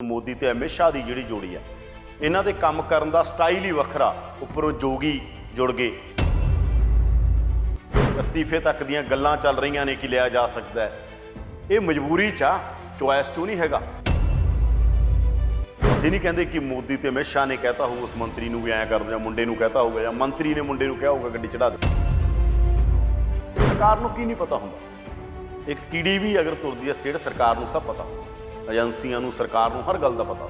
मोदी ते अमित शाह की जिहड़ी जोड़ी है, इन्हां दे काम करन दा स्टाइल ही वखरा। उपरों जोगी जुड़ गए, अस्तीफे तक दियां गल्लां चल रही ने कि लिया जा सकता है। ये मजबूरी चा चॉइस चो नहीं हैगा। ਅਸੀਂ नहीं कहते कि मोदी ते अमित शाह ने कहता हो उस मंत्री नूं भी ऐ कर दिया, मुंडे नूं कहता होगा, या मंत्री ने मुंडे नूं कहा होगा गड्डी चढ़ा दे। सरकार नूं की नहीं पता हुंदा। एक कीड़ी भी अगर तुरदी है स्टेट, सरकार नूं सब पता, एजेंसियां नूं, सरकार नूं हर गल दा पता।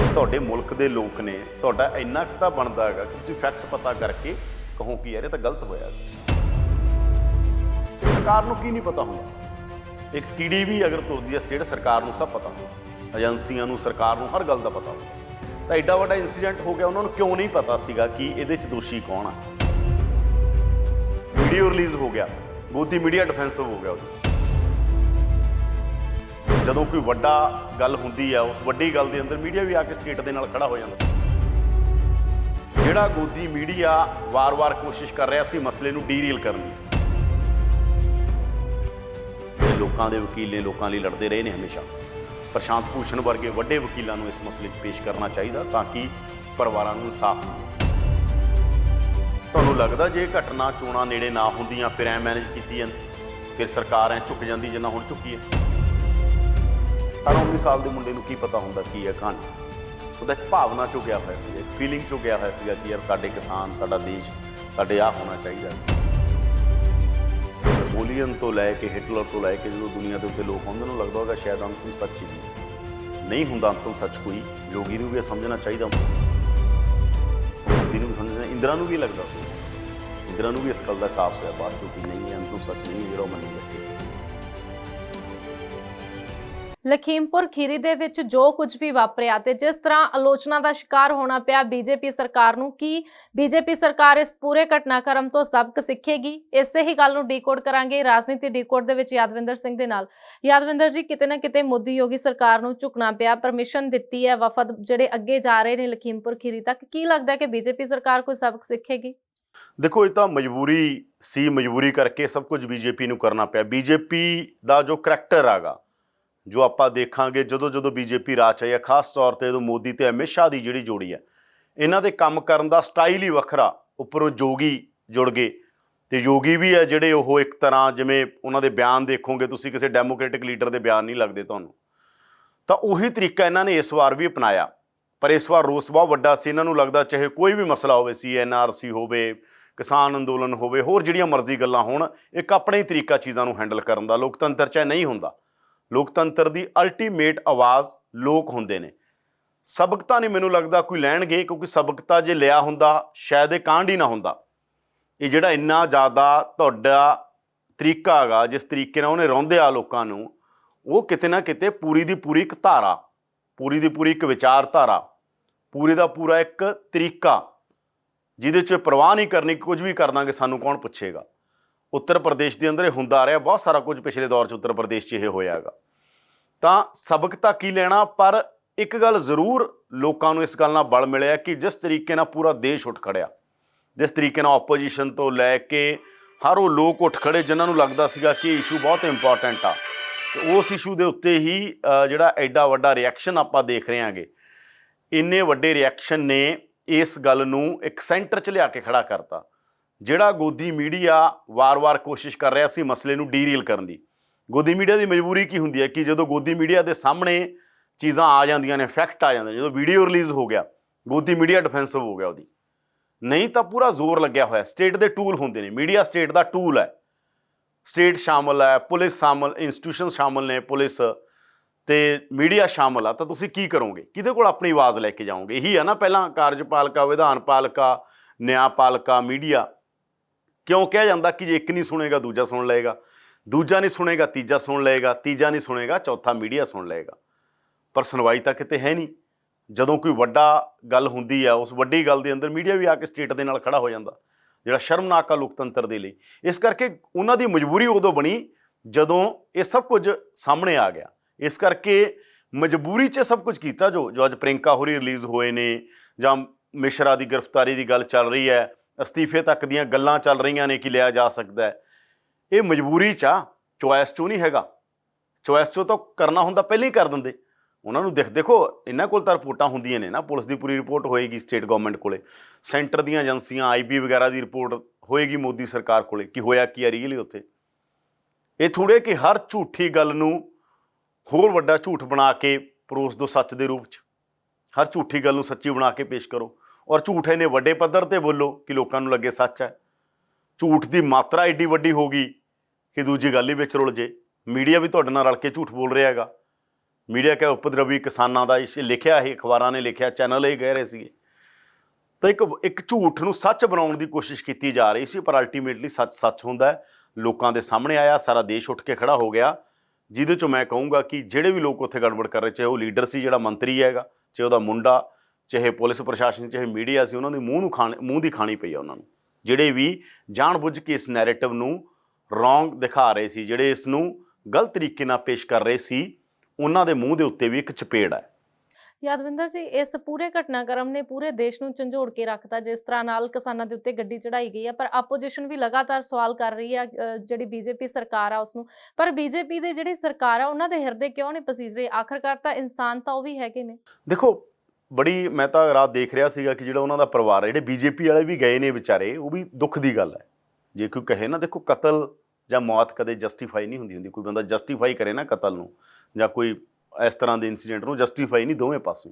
तुहाडे मुल्क दे लोक ने, तुहाडा इन्ना कुh तां बनदा हैगा कि तुसीं फैक्ट पता करके कहो कि यार ये तां गलत होया। सरकार नूं की नहीं पता हुंदा। एक कीड़ी भी अगर तुरदी है स्टेट, सरकार नूं सब पता, एजेंसियां नूं, सरकार नूं हर गल दा पता। तां एडा वड्डा इंसीडेंट हो गया, उन्हां नूं क्यों नहीं पता सीगा कि इहदे च दोषी कौन आ। वीडियो रिलीज़ हो गया, मोदी मीडिया डिफेंसिव हो गया। ਜਦੋਂ कोई ਵੱਡਾ गल ਹੁੰਦੀ है, उस ਵੱਡੀ गल ਦੇ ਅੰਦਰ मीडिया भी आके स्टेट ਦੇ ਨਾਲ ਖੜਾ ਹੋ ਜਾਂਦਾ। ਜਿਹੜਾ ਗੋਦੀ मीडिया ਵਾਰ-ਵਾਰ ਕੋਸ਼ਿਸ਼ ਕਰ ਰਿਹਾ ਸੀ ਮਸਲੇ ਨੂੰ ਡੀਰੀਲ ਕਰਨ ਦੀ। ਲੋਕਾਂ ਦੇ ਵਕੀਲ ਨੇ, ਲੋਕਾਂ ਲਈ ਲੜਦੇ ਰਹੇ ਨੇ ਹਮੇਸ਼ਾ। ਪ੍ਰਸ਼ਾਂਤ ਭੂਸ਼ਣ ਵਰਗੇ ਵੱਡੇ ਵਕੀਲਾਂ ਨੂੰ ਇਸ ਮਸਲੇ 'ਚ ਪੇਸ਼ ਕਰਨਾ ਚਾਹੀਦਾ ਤਾਂ ਕਿ ਪਰਿਵਾਰਾਂ ਨੂੰ ਇਨਸਾਫ ਮਿਲੇ। ਤੁਹਾਨੂੰ ਲੱਗਦਾ ਜੇ ਘਟਨਾ ਚੋਣਾਂ ਨੇੜੇ ਨਾ ਹੁੰਦੀਆਂ ਫਿਰ ਐ ਮੈਨੇਜ ਕੀਤੀ ਜਾਂਦੀ, ਫਿਰ ਸਰਕਾਰ ਐ ਝੁਕ ਜਾਂਦੀ ਜਿੰਨਾ ਹੁਣ ਝੁੱਕੀ ਹੈ। 18-19 ਸਾਲ ਦੇ ਮੁੰਡੇ ਨੂੰ ਕੀ ਪਤਾ ਹੁੰਦਾ ਕੀ ਹੈ ਕਹਾਣੀ। ਉਹਦਾ ਇੱਕ ਭਾਵਨਾ ਚੋਂ ਗਿਆ ਹੋਇਆ ਸੀ, ਇੱਕ ਫੀਲਿੰਗ ਚੋਂ ਗਿਆ ਹੋਇਆ ਸੀਗਾ ਕਿ ਯਾਰ ਸਾਡੇ ਕਿਸਾਨ, ਸਾਡਾ ਦੇਸ਼, ਸਾਡੇ ਆਹ ਹੋਣਾ ਚਾਹੀਦਾ। ਨੈਪੋਲੀਅਨ ਤੋਂ ਲੈ ਕੇ ਹਿਟਲਰ ਤੋਂ ਲੈ ਕੇ ਜਦੋਂ ਦੁਨੀਆ ਦੇ ਉੱਤੇ ਲੋਕ ਹੁੰਦੇ ਨੂੰ ਲੱਗਦਾ ਹੋਗਾ ਸ਼ਾਇਦ ਅੰਤਮ ਸੱਚ ਹੀ ਨਹੀਂ ਹੁੰਦਾ। ਅੰਤਮ ਸੱਚ ਕੋਈ ਯੋਗੀ ਨੂੰ ਵੀ ਸਮਝਣਾ ਚਾਹੀਦਾ, ਮੋਦੀ ਨੂੰ ਵੀ ਸਮਝਣਾ, ਇੰਦਰਾ ਨੂੰ ਵੀ ਲੱਗਦਾ ਸੀ। ਇੰਦਰਾ ਨੂੰ ਵੀ ਇਸ ਗੱਲ ਦਾ ਅਹਿਸਾਸ ਹੋਇਆ ਬਾਅਦ ਚੋਂ ਕਿ ਨਹੀਂ, ਅੰਤਮ ਸੱਚ ਨਹੀਂ ਜਿਹੜਾ ਉਹ ਮੰਨੀ ਬੈਠੇ ਸੀ। ਲਖੀਮਪੁਰ ਖੀਰੀ ਦੇ ਵਿੱਚ ਜੋ ਕੁਝ ਵੀ ਵਾਪਰਿਆ ਤੇ ਜਿਸ ਤਰ੍ਹਾਂ ਆਲੋਚਨਾ ਦਾ ਸ਼ਿਕਾਰ ਹੋਣਾ ਪਿਆ ਬੀਜੇਪੀ ਸਰਕਾਰ ਨੂੰ, ਕੀ ਬੀਜੇਪੀ ਸਰਕਾਰ ਇਸ ਪੂਰੇ ਘਟਨਾਕ੍ਰਮ ਤੋਂ ਸਬਕ ਸਿੱਖੇਗੀ? ਇਸੇ ਹੀ ਗੱਲ ਨੂੰ ਡੀਕੋਡ ਕਰਾਂਗੇ ਰਾਜਨੀਤੀ ਡੀਕੋਡ ਦੇ ਵਿੱਚ ਯਾਦਵਿੰਦਰ ਸਿੰਘ ਦੇ ਨਾਲ। ਯਾਦਵਿੰਦਰ ਜੀ, ਕਿਤੇ ਨਾ ਕਿਤੇ ਮੋਦੀ ਯੋਗੀ ਸਰਕਾਰ ਨੂੰ ਝੁਕਣਾ ਪਿਆ, ਪਰਮਿਸ਼ਨ ਦਿੱਤੀ ਹੈ, ਵਫਦ ਜਿਹੜੇ ਅੱਗੇ ਜਾ ਰਹੇ ਨੇ ਲਖੀਮਪੁਰ ਖੀਰੀ ਤੱਕ। ਕੀ ਲੱਗਦਾ ਕਿ ਬੀਜੇਪੀ ਸਰਕਾਰ ਕੋਈ ਸਬਕ ਸਿੱਖੇਗੀ? ਦੇਖੋ, ਇਹ ਤਾਂ ਮਜਬੂਰੀ ਸੀ, ਮਜਬੂਰੀ ਕਰਕੇ ਸਭ ਕੁਝ ਬੀਜੇਪੀ ਨੂੰ ਕਰਨਾ ਪਿਆ। ਬੀਜੇਪੀ ਦਾ ਜੋ ਕਰੈਕਟਰ ਹੈਗਾ, ਜੋ ਆਪਾਂ ਦੇਖਾਂਗੇ ਜਦੋਂ ਜਦੋਂ ਬੀਜੇਪੀ ਰਾਜ 'ਚ ਆਈ ਹੈ, ਖਾਸ ਤੌਰ 'ਤੇ ਜਦੋਂ ਮੋਦੀ ਤੇ ਅਮਿਤ ਸ਼ਾਹ ਦੀ ਜਿਹੜੀ ਜੋੜੀ ਹੈ, ਇਹਨਾਂ ਦੇ ਕੰਮ ਕਰਨ ਦਾ ਸਟਾਈਲ ਹੀ ਵੱਖਰਾ। ਉੱਪਰੋਂ ਜੋਗੀ ਜੁੜ ਗਏ, ਤੇ ਯੋਗੀ ਵੀ ਹੈ ਜਿਹੜੇ ਉਹ ਇੱਕ ਤਰ੍ਹਾਂ ਜਿਵੇਂ ਉਹਨਾਂ ਦੇ ਬਿਆਨ ਦੇਖੋਗੇ ਤੁਸੀਂ, ਕਿਸੇ ਡੈਮੋਕ੍ਰੈਟਿਕ ਲੀਡਰ ਦੇ ਬਿਆਨ ਨਹੀਂ ਲੱਗਦੇ ਤੁਹਾਨੂੰ। ਤਾਂ ਉਹੀ ਤਰੀਕਾ ਇਹਨਾਂ ਨੇ ਇਸ ਵਾਰ ਵੀ ਅਪਣਾਇਆ, ਪਰ ਇਸ ਵਾਰ ਰੋਸ ਬਹੁਤ ਵੱਡਾ ਸੀ। ਇਹਨਾਂ ਨੂੰ ਲੱਗਦਾ ਚਾਹੇ ਕੋਈ ਵੀ ਮਸਲਾ ਹੋਵੇ, CNRC ਹੋਵੇ, ਕਿਸਾਨ ਅੰਦੋਲਨ ਹੋਵੇ, ਹੋਰ ਜਿਹੜੀਆਂ ਮਰਜ਼ੀ ਗੱਲਾਂ ਹੋਣ, ਇੱਕ ਆਪਣਾ ਹੀ ਤਰੀਕਾ ਚੀਜ਼ਾਂ ਨੂੰ ਹੈਂਡਲ ਕਰਨ ਦਾ। ਲੋਕਤੰਤਰ 'ਚ ਨਹੀਂ ਹੁੰਦਾ। ਲੋਕਤੰਤਰ ਦੀ ਅਲਟੀਮੇਟ ਆਵਾਜ਼ ਲੋਕ ਹੁੰਦੇ ਨੇ। ਸਬਕ ਤਾਂ ਨਹੀਂ ਮੈਨੂੰ ਲੱਗਦਾ ਕੋਈ ਲੈਣਗੇ, ਕਿਉਂਕਿ ਸਬਕ ਤਾਂ ਜੇ ਲਿਆ ਹੁੰਦਾ ਸ਼ਾਇਦ ਇਹ ਕਾਂਡ ਹੀ ਨਾ ਹੁੰਦਾ। ਇਹ ਜਿਹੜਾ ਇੰਨਾ ਜ਼ਿਆਦਾ ਤੁਹਾਡਾ ਤਰੀਕਾ ਹੈਗਾ, ਜਿਸ ਤਰੀਕੇ ਨਾਲ ਉਹਨੇ ਰੌਂਦੇ ਆ ਲੋਕਾਂ ਨੂੰ, ਉਹ ਕਿਤੇ ਨਾ ਕਿਤੇ ਪੂਰੀ ਦੀ ਪੂਰੀ ਇੱਕ ਧਾਰਾ, ਪੂਰੀ ਦੀ ਪੂਰੀ ਇੱਕ ਵਿਚਾਰਧਾਰਾ, ਪੂਰੇ ਦਾ ਪੂਰਾ ਇੱਕ ਤਰੀਕਾ ਜਿਹਦੇ 'ਚ ਪਰਵਾਹ ਨਹੀਂ ਕਰਨੀ ਕਿ ਕੁਝ ਵੀ ਕਰ ਦਾਂਗੇ, ਸਾਨੂੰ ਕੌਣ ਪੁੱਛੇਗਾ। ਉੱਤਰ ਪ੍ਰਦੇਸ਼ ਦੇ ਅੰਦਰ ਇਹ ਹੁੰਦਾ ਰਿਹਾ ਬਹੁਤ ਸਾਰਾ ਕੁਝ। ਪਿਛਲੇ ਦੌਰ 'ਚ ਉੱਤਰ ਪ੍ਰਦੇਸ਼ 'ਚ ਇਹ ਹੋਇਆ ਹੈਗਾ। ਤਾਂ ਸਬਕ ਤਾਂ ਕੀ ਲੈਣਾ, ਪਰ ਇੱਕ ਗੱਲ ਜ਼ਰੂਰ ਲੋਕਾਂ ਨੂੰ ਇਸ ਗੱਲ ਨਾਲ ਬਲ ਮਿਲਿਆ ਕਿ ਜਿਸ ਤਰੀਕੇ ਨਾਲ ਪੂਰਾ ਦੇਸ਼ ਉੱਠ ਖੜਿਆ, ਜਿਸ ਤਰੀਕੇ ਨਾਲ ਆਪੋਜੀਸ਼ਨ ਤੋਂ ਲੈ ਕੇ ਹਰ ਉਹ ਲੋਕ ਉੱਠ ਖੜੇ ਜਿਨ੍ਹਾਂ ਨੂੰ ਲੱਗਦਾ ਸੀਗਾ ਕਿ ਇਸ਼ੂ ਬਹੁਤ ਇੰਪੋਰਟੈਂਟ ਆ, ਤੇ ਉਸ ਇਸ਼ੂ ਦੇ ਉੱਤੇ ਹੀ ਜਿਹੜਾ ਐਡਾ ਵੱਡਾ ਰਿਐਕਸ਼ਨ ਆਪਾਂ ਦੇਖ ਰਹੇ ਹਾਂਗੇ। ਇੰਨੇ ਵੱਡੇ ਰਿਐਕਸ਼ਨ ਨੇ ਇਸ ਗੱਲ ਨੂੰ ਇੱਕ ਸੈਂਟਰ 'ਚ ਲਿਆ ਕੇ ਖੜਾ ਕਰਤਾ। ਜਿਹੜਾ ਗੋਦੀ ਮੀਡੀਆ ਵਾਰ-ਵਾਰ ਕੋਸ਼ਿਸ਼ ਕਰ ਰਿਹਾ ਸੀ ਮਸਲੇ ਨੂੰ ਡੀਰੀਲ ਕਰਨ ਦੀ। ਗੋਦੀ ਮੀਡੀਆ ਦੀ ਮਜਬੂਰੀ ਕੀ ਹੁੰਦੀ ਹੈ ਕਿ ਜਦੋਂ ਗੋਦੀ ਮੀਡੀਆ ਦੇ ਸਾਹਮਣੇ ਚੀਜ਼ਾਂ ਆ ਜਾਂਦੀਆਂ ਨੇ, ਫੈਕਟ ਆ ਜਾਂਦੇ, ਜਦੋਂ ਵੀਡੀਓ ਰਿਲੀਜ਼ ਹੋ ਗਿਆ, ਗੋਦੀ ਮੀਡੀਆ ਡਿਫੈਂਸਿਵ ਹੋ ਗਿਆ ਉਹਦੀ। ਨਹੀਂ ਤਾਂ ਪੂਰਾ ਜ਼ੋਰ ਲੱਗਿਆ ਹੋਇਆ। ਸਟੇਟ ਦੇ ਟੂਲ ਹੁੰਦੇ ਨੇ, ਮੀਡੀਆ ਸਟੇਟ ਦਾ ਟੂਲ ਹੈ। ਸਟੇਟ ਸ਼ਾਮਲ ਹੈ, ਪੁਲਿਸ ਸ਼ਾਮਲ, ਇੰਸਟੀਟਿਊਸ਼ਨ ਸ਼ਾਮਲ ਨੇ, ਪੁਲਿਸ ਤੇ ਮੀਡੀਆ ਸ਼ਾਮਲ ਆ। ਤਾਂ ਤੁਸੀਂ ਕੀ ਕਰੋਗੇ? ਕਿਹਦੇ ਕੋਲ ਆਪਣੀ ਆਵਾਜ਼ ਲੈ ਕੇ ਜਾਓਗੇ? ਇਹੀ ਹੈ ਨਾ, ਪਹਿਲਾਂ ਕਾਰਜਪਾਲਿਕਾ, ਵਿਧਾਨ ਪਾਲਿਕਾ, ਨਿਆਂਪਾਲਿਕਾ, ਮੀਡੀਆ। ਕਿਉਂ ਕਿਹਾ ਜਾਂਦਾ ਕਿ ਜੇ ਇੱਕ ਨਹੀਂ ਸੁਣੇਗਾ ਦੂਜਾ ਸੁਣ ਲਏਗਾ, ਦੂਜਾ ਨਹੀਂ ਸੁਣੇਗਾ ਤੀਜਾ ਸੁਣ ਲਏਗਾ, ਤੀਜਾ ਨਹੀਂ ਸੁਣੇਗਾ ਚੌਥਾ ਮੀਡੀਆ ਸੁਣ ਲਏਗਾ। ਪਰ ਸੁਣਵਾਈ ਤਾਂ ਕਿਤੇ ਹੈ ਨਹੀਂ। ਜਦੋਂ ਕੋਈ ਵੱਡਾ ਗੱਲ ਹੁੰਦੀ ਆ, ਉਸ ਵੱਡੀ ਗੱਲ ਦੇ ਅੰਦਰ ਮੀਡੀਆ ਵੀ ਆ ਕੇ ਸਟੇਟ ਦੇ ਨਾਲ ਖੜਾ ਹੋ ਜਾਂਦਾ, ਜਿਹੜਾ ਸ਼ਰਮਨਾਕ ਆ ਲੋਕਤੰਤਰ ਦੇ ਲਈ। ਇਸ ਕਰਕੇ ਉਹਨਾਂ ਦੀ ਮਜਬੂਰੀ ਉਦੋਂ ਬਣੀ ਜਦੋਂ ਇਹ ਸਭ ਕੁਝ ਸਾਹਮਣੇ ਆ ਗਿਆ। ਇਸ ਕਰਕੇ ਮਜਬੂਰੀ 'ਚ ਸਭ ਕੁਝ ਕੀਤਾ। ਜੋ ਅੱਜ ਪ੍ਰਿੰਕਾ ਹੋਰੀ ਰਿਲੀਜ਼ ਹੋਏ ਨੇ, ਜਾਂ ਮਿਸ਼ਰਾ ਦੀ ਗ੍ਰਿਫਤਾਰੀ ਦੀ ਗੱਲ ਚੱਲ ਰਹੀ ਹੈ, ਅਸਤੀਫੇ ਤੱਕ ਦੀਆਂ ਗੱਲਾਂ ਚੱਲ ਰਹੀਆਂ ਨੇ ਕਿ ਲਿਆ ਜਾ ਸਕਦਾ ਹੈ, ਇਹ ਮਜਬੂਰੀ 'ਚ ਆ, ਚੋਇਸ 'ਚੋਂ ਨਹੀਂ ਹੈਗਾ। ਚੋਇਸ ਚੋਂ ਤਾਂ ਕਰਨਾ ਹੁੰਦਾ ਪਹਿਲਾਂ ਹੀ ਕਰ ਦਿੰਦੇ। ਉਹਨਾਂ ਨੂੰ ਦੇਖੋ ਇਹਨਾਂ ਕੋਲ ਤਾਂ ਰਿਪੋਰਟਾਂ ਹੁੰਦੀਆਂ ਨੇ ਨਾ, ਪੁਲਿਸ ਦੀ ਪੂਰੀ ਰਿਪੋਰਟ ਹੋਏਗੀ ਸਟੇਟ ਗਵਰਨਮੈਂਟ ਕੋਲੇ, ਸੈਂਟਰ ਦੀਆਂ ਏਜੰਸੀਆਂ IB ਵਗੈਰਾ ਦੀ ਰਿਪੋਰਟ ਹੋਏਗੀ ਮੋਦੀ ਸਰਕਾਰ ਕੋਲੇ ਕਿ ਹੋਇਆ ਕੀ ਆ ਰੀਅਲੀ ਉੱਥੇ। ਇਹ ਥੋੜ੍ਹੇ ਕਿ ਹਰ ਝੂਠੀ ਗੱਲ ਨੂੰ ਹੋਰ ਵੱਡਾ ਝੂਠ ਬਣਾ ਕੇ ਪਰੋਸ ਦਿਓ ਸੱਚ ਦੇ ਰੂਪ 'ਚ, ਹਰ ਝੂਠੀ ਗੱਲ ਨੂੰ ਸੱਚੀ ਬਣਾ ਕੇ ਪੇਸ਼ ਕਰੋ ਔਰ ਝੂਠ ਇੰਨੇ ਵੱਡੇ ਪੱਧਰ 'ਤੇ ਬੋਲੋ ਕਿ ਲੋਕਾਂ ਨੂੰ ਲੱਗੇ ਸੱਚ ਹੈ। ਝੂਠ ਦੀ ਮਾਤਰਾ ਐਡੀ ਵੱਡੀ ਹੋ ਗਈ ਕਿ ਦੂਜੀ ਗੱਲ ਹੀ ਵਿੱਚ ਰੁਲ ਜੇ। ਮੀਡੀਆ ਵੀ ਤੁਹਾਡੇ ਨਾਲ ਰਲ ਕੇ ਝੂਠ ਬੋਲ ਰਿਹਾ ਹੈਗਾ। ਮੀਡੀਆ ਕਿਆ ਉਪਦਰਵੀ ਕਿਸਾਨਾਂ ਦਾ ਇਹ ਲਿਖਿਆ, ਇਹ ਅਖਬਾਰਾਂ ਨੇ ਲਿਖਿਆ, ਚੈਨਲ ਇਹ ਕਹਿ ਰਹੇ ਸੀਗੇ। ਤਾਂ ਇੱਕ ਝੂਠ ਨੂੰ ਸੱਚ ਬਣਾਉਣ ਦੀ ਕੋਸ਼ਿਸ਼ ਕੀਤੀ ਜਾ ਰਹੀ ਸੀ, ਪਰ ਅਲਟੀਮੇਟਲੀ ਸੱਚ ਹੁੰਦਾ ਹੈ। ਲੋਕਾਂ ਦੇ ਸਾਹਮਣੇ ਆਇਆ, ਸਾਰਾ ਦੇਸ਼ ਉੱਠ ਕੇ ਖੜਾ ਹੋ ਗਿਆ, ਜਿਹਦੇ 'ਚੋਂ ਮੈਂ ਕਹੂੰਗਾ ਕਿ ਜਿਹੜੇ ਵੀ ਲੋਕ ਉੱਥੇ ਗੜਬੜ ਕਰ ਰਹੇ, ਚਾਹੇ ਉਹ ਲੀਡਰ ਸੀ ਜਿਹੜਾ ਮੰਤਰੀ ਹੈਗਾ, ਚਾਹੇ ਉਹਦਾ ਮੁੰਡਾ, ਚਾਹੇ ਪੁਲਿਸ ਪ੍ਰਸ਼ਾਸਨ, ਚਾਹੇ ਮੀਡੀਆ ਸੀ, ਉਹਨਾਂ ਦੀ ਮੂੰਹ ਦੀ ਖਾਣੀ ਪਈ ਆ ਉਹਨਾਂ ਨੂੰ, ਜਿਹੜੇ ਵੀ ਜਾਣਬੁੱਝ ਕੇ ਇਸ ਨੈਰੇਟਿਵ ਨੂੰ ਰੋਂਗ ਦਿਖਾ ਰਹੇ ਸੀ, ਜਿਹੜੇ ਇਸ ਨੂੰ ਗਲਤ ਤਰੀਕੇ ਨਾਲ ਪੇਸ਼ ਕਰ ਰਹੇ ਸੀ, ਉਹਨਾਂ ਦੇ ਮੂੰਹ ਦੇ ਉੱਤੇ ਵੀ ਇੱਕ ਚਪੇੜ ਹੈ। ਯਾਦਵਿੰਦਰ ਜੀ, ਇਸ ਪੂਰੇ ਘਟਨਾਕ੍ਰਮ ਨੇ ਪੂਰੇ ਦੇਸ਼ ਨੂੰ ਝੰਜੋੜ ਕੇ ਰੱਖਤਾ। ਜਿਸ ਤਰ੍ਹਾਂ ਨਾਲ ਕਿਸਾਨਾਂ ਦੇ ਉੱਤੇ ਗੱਡੀ ਚੜਾਈ ਗਈ ਹੈ, ਪਰ ਆਪੋਜੀਸ਼ਨ ਵੀ ਲਗਾਤਾਰ ਸਵਾਲ ਕਰ ਰਹੀ ਹੈ ਜਿਹੜੀ BJP ਸਰਕਾਰ ਆ ਉਸ ਨੂੰ। ਪਰ BJP ਦੇ ਜਿਹੜੀ ਸਰਕਾਰ ਆ ਉਹਨਾਂ ਦੇ ਹਿਰਦੇ ਕਿਉਂ ਨਹੀਂ ਪਸੀਜ ਰਹੀ? ਆਖਰਕਾਰ ਤਾਂ ਇਨਸਾਨ ਤਾਂ ਉਹ ਵੀ ਹੈਗੇ ਨੇ। ਦੇਖੋ ਬੜੀ, ਮੈਂ ਤਾਂ ਰਾਤ ਦੇਖ ਰਿਹਾ ਸੀਗਾ ਕਿ ਜਿਹੜਾ ਉਹਨਾਂ ਦਾ ਪਰਿਵਾਰ ਹੈ, ਜਿਹੜੇ BJP ਵਾਲੇ ਵੀ ਗਏ ਨੇ ਵਿਚਾਰੇ, ਉਹ ਵੀ ਦੁੱਖ ਦੀ ਗੱਲ ਹੈ। ਜੇ ਕੋਈ ਕਹੇ ਨਾ, ਦੇਖੋ ਕਤਲ ਜਾਂ ਮੌਤ ਕਦੇ ਜਸਟੀਫਾਈ ਨਹੀਂ ਹੁੰਦੀ। ਕੋਈ ਬੰਦਾ ਜਸਟੀਫਾਈ ਕਰੇ ਨਾ ਕਤਲ ਨੂੰ ਜਾਂ ਕੋਈ ਇਸ ਤਰ੍ਹਾਂ ਦੇ ਇਨਸੀਡੈਂਟ ਨੂੰ, ਜਸਟੀਫਾਈ ਨਹੀਂ ਦੋਵੇਂ ਪਾਸੇ।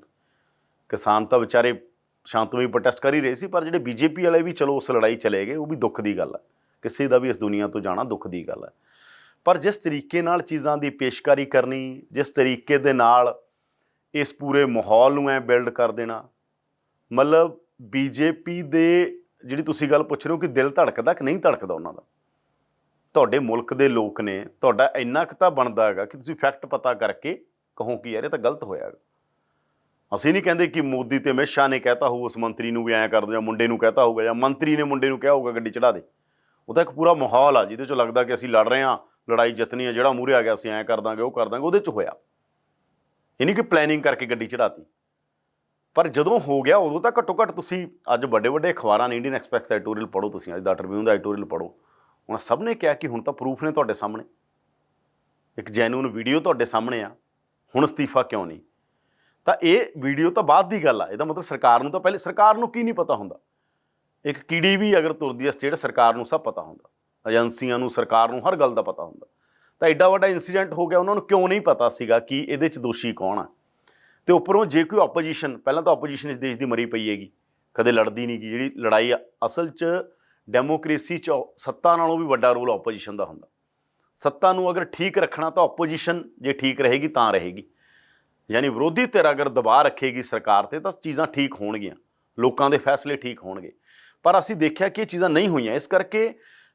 ਕਿਸਾਨ ਤਾਂ ਵਿਚਾਰੇ ਸ਼ਾਂਤਮਈ ਪ੍ਰੋਟੈਸਟ ਕਰ ਹੀ ਰਹੇ ਸੀ, ਪਰ ਜਿਹੜੇ BJP ਵਾਲੇ ਵੀ ਚਲੋ ਉਸ ਲੜਾਈ ਚਲੇ ਗਏ, ਉਹ ਵੀ ਦੁੱਖ ਦੀ ਗੱਲ ਹੈ। ਕਿਸੇ ਦਾ ਵੀ ਇਸ ਦੁਨੀਆ ਤੋਂ ਜਾਣਾ ਦੁੱਖ ਦੀ ਗੱਲ ਹੈ। ਪਰ ਜਿਸ ਤਰੀਕੇ ਨਾਲ ਚੀਜ਼ਾਂ ਦੀ ਪੇਸ਼ਕਾਰੀ ਕਰਨੀ, ਜਿਸ ਤਰੀਕੇ ਦੇ ਨਾਲ ਇਸ ਪੂਰੇ ਮਾਹੌਲ ਨੂੰ ਐ ਬਿਲਡ ਕਰ ਦੇਣਾ, ਮਤਲਬ BJP ਦੇ ਜਿਹੜੀ ਤੁਸੀਂ ਗੱਲ ਪੁੱਛ ਰਹੇ ਹੋ ਕਿ ਦਿਲ ਧੜਕਦਾ ਕਿ ਨਹੀਂ ਧੜਕਦਾ ਉਹਨਾਂ ਦਾ। ਤੁਹਾਡੇ ਮੁਲਕ ਦੇ ਲੋਕ ਨੇ, ਤੁਹਾਡਾ ਇੰਨਾ ਕੁ ਤਾਂ ਬਣਦਾ ਹੈਗਾ ਕਿ ਤੁਸੀਂ ਫੈਕਟ ਪਤਾ ਕਰਕੇ ਕਹੋ ਕਿ ਯਾਰ ਇਹ ਤਾਂ ਗਲਤ ਹੋਇਆ। ਅਸੀਂ ਨਹੀਂ ਕਹਿੰਦੇ ਕਿ ਮੋਦੀ ਤੇ ਅਮਿਤ ਸ਼ਾਹ ਨੇ ਕਹਿਤਾ ਹੋਊ ਉਸ ਮੰਤਰੀ ਨੂੰ ਵੀ ਐਂ ਕਰ ਦਿਓ, ਜਾਂ ਮੁੰਡੇ ਨੂੰ ਕਹਿਤਾ ਹੋਊਗਾ, ਜਾਂ ਮੰਤਰੀ ਨੇ ਮੁੰਡੇ ਨੂੰ ਕਿਹਾ ਹੋਊਗਾ ਗੱਡੀ ਚੜਾ ਦੇ। ਉਹ ਤਾਂ ਇੱਕ ਪੂਰਾ ਮਾਹੌਲ ਆ ਜਿਹਦੇ 'ਚੋਂ ਲੱਗਦਾ ਕਿ ਅਸੀਂ ਲੜ ਰਹੇ ਹਾਂ, ਲੜਾਈ ਜਿੱਤਣੀ ਹੈ, ਜਿਹੜਾ ਮੂਹਰੇ ਆ ਗਿਆ ਅਸੀਂ ਐਂ ਕਰ ਦਾਂਗੇ, ਉਹ ਕਰ ਦਾਂਗੇ, ਉਹਦੇ 'ਚ ਹੋਇਆ। ਇਹ ਨਹੀਂ ਕਿ ਪਲੈਨਿੰਗ ਕਰਕੇ ਗੱਡੀ ਚੜਾਤੀ। ਪਰ ਜਦੋਂ ਹੋ ਗਿਆ ਉਦੋਂ ਤਾਂ ਘੱਟੋ ਘੱਟ ਤੁਸੀਂ ਅੱਜ ਵੱਡੇ ਵੱਡੇ ਅਖਬਾਰਾਂ ਨੇ, ਇੰਡੀਅਨ ਐਕਸਪ੍ਰੈਸ ਦਾ ਐਡੀਟੋਰੀਅਲ ਪੜ੍ਹੋ, ਤੁਸੀਂ ਅੱਜ ਦਾ ਟ੍ਰਿਬਿਊਨ ਦਾ ਐਡੀਟੋਰੀਅਲ ਪੜ੍ਹੋ, ਉਹਨਾਂ ਸਭ ਨੇ ਕਿਹਾ ਕਿ ਹੁਣ ਤਾਂ ਪ੍ਰੂਫ ਨੇ ਤੁਹਾਡੇ ਸਾਹਮਣੇ, ਇੱਕ ਜੈਨੂਨ ਵੀਡੀਓ ਤੁਹਾਡੇ ਸਾਹਮਣੇ ਆ, ਹੁਣ ਅਸਤੀਫਾ ਕਿਉਂ ਨਹੀਂ? ਤਾਂ ਇਹ ਵੀਡੀਓ ਤਾਂ ਬਾਅਦ ਦੀ ਗੱਲ ਆ। ਇਹਦਾ ਮਤਲਬ ਸਰਕਾਰ ਨੂੰ ਤਾਂ ਪਹਿਲੇ, ਸਰਕਾਰ ਨੂੰ ਕੀ ਨਹੀਂ ਪਤਾ ਹੁੰਦਾ? ਇੱਕ ਕੀੜੀ ਵੀ ਅਗਰ ਤੁਰਦੀ ਹੈ ਸਟੇਟ, ਸਰਕਾਰ ਨੂੰ ਸਭ ਪਤਾ ਹੁੰਦਾ, ਏਜੰਸੀਆਂ ਨੂੰ, ਸਰਕਾਰ ਨੂੰ ਹਰ ਗੱਲ ਦਾ ਪਤਾ ਹੁੰਦਾ। ਤਾਂ ਐਡਾ ਵੱਡਾ ਇੰਸੀਡੈਂਟ ਹੋ ਗਿਆ, ਉਹਨਾਂ ਨੂੰ ਕਿਉਂ ਨਹੀਂ ਪਤਾ ਸੀਗਾ ਕਿ ਇਹਦੇ 'ਚ ਦੋਸ਼ੀ ਕੌਣ ਆ? ਤੇ ਉੱਪਰੋਂ ਜੇ ਕੋਈ ਆਪੋਜੀਸ਼ਨ, ਪਹਿਲਾਂ ਤਾਂ ਆਪੋਜੀਸ਼ਨ ਇਸ ਦੇਸ਼ ਦੀ ਮਰੀ ਪਈ ਹੈਗੀ, ਕਦੇ ਲੜਦੀ ਨਹੀਂ ਗੀ। ਜਿਹੜੀ ਲੜਾਈ ਅਸਲ 'ਚ ਡੈਮੋਕ੍ਰੇਸੀ 'ਚ ਸੱਤਾ ਨਾਲੋਂ ਵੀ ਵੱਡਾ ਰੋਲ ਆਪੋਜੀਸ਼ਨ ਦਾ ਹੁੰਦਾ। ਸੱਤਾ ਨੂੰ ਅਗਰ ਠੀਕ ਰੱਖਣਾ ਤਾਂ ਆਪੋਜੀਸ਼ਨ ਜੇ ਠੀਕ ਰਹੇਗੀ ਤਾਂ ਰਹੇਗੀ, ਯਾਨੀ ਵਿਰੋਧੀ ਧਿਰ ਅਗਰ ਦਬਾਅ ਰੱਖੇਗੀ ਸਰਕਾਰ 'ਤੇ ਤਾਂ ਚੀਜ਼ਾਂ ਠੀਕ ਹੋਣਗੀਆਂ, ਲੋਕਾਂ ਦੇ ਫੈਸਲੇ ਠੀਕ ਹੋਣਗੇ। ਪਰ ਅਸੀਂ ਦੇਖਿਆ ਕਿ ਇਹ ਚੀਜ਼ਾਂ ਨਹੀਂ ਹੋਈਆਂ। ਇਸ ਕਰਕੇ